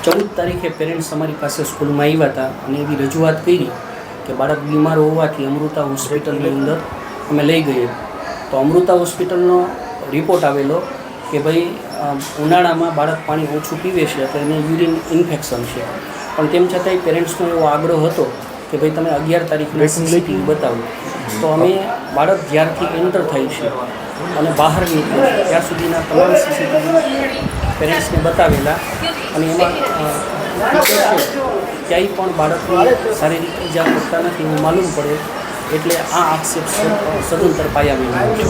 14 તારીખે પેરેન્ટ્સ અમારી પાસે સ્કૂલમાં આવ્યા હતા અને એવી રજૂઆત કરી કે બાળક બીમાર હોવાથી અમૃતા હોસ્પિટલની અંદર અમે લઈ ગઈએ. તો અમૃતા હોસ્પિટલનો રિપોર્ટ આવેલો કે ભાઈ ઉનાળામાં બાળક પાણી ઓછું પીવે છે તો એને યુરિન ઇન્ફેક્શન છે. પણ તેમ છતાંય પેરેન્ટ્સનો એવો આગ્રહ હતો કે ભાઈ તમે 11 તારીખને સીસીટીવી બતાવો. તો અમે બાળક જ્યારથી એન્ટર થાય છે અને બહાર નીકળે છે ત્યાં સુધીના તમામ સીસીટીવી પેરેન્ટ્સને બતાવેલા અને એમાં ક્યાંય પણ બાળકની શારીરિક ઈજા કરતા નથી એવું માલુમ પડે એટલે આ આક્ષેપ સદંતર પાયામાં છે.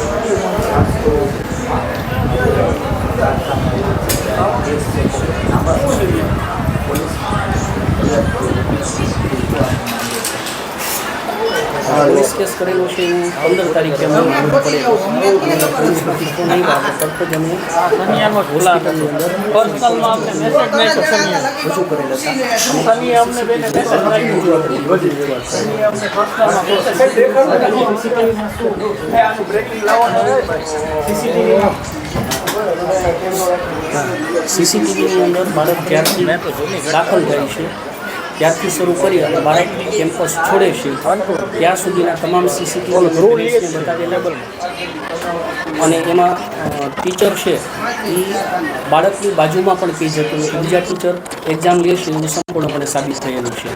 પોલીસ કેસ કરેલો છે એવું 15 તારીખે અમને માલુમ પડેલો અને પોલીસનો ફોન આવ્યા તો તરત જ અમે હોસ્પિટલની અંદર રજૂ કરેલા હતા. સીસીટીવીની અંદર બાળક જ્યારથી દાખલ થાય છે ત્યારથી શરૂ કરી અને બાળક કેમ્પસ છોડે છે ત્યાં સુધીના તમામ સીસીટીવી બતાવેલા અને એમાં ટીચર છે એ બાળકની બાજુમાં પણ કહી જતું બીજા ટીચર એક્ઝામ લે છે એવું સંપૂર્ણપણે સાબિત થયેલું છે.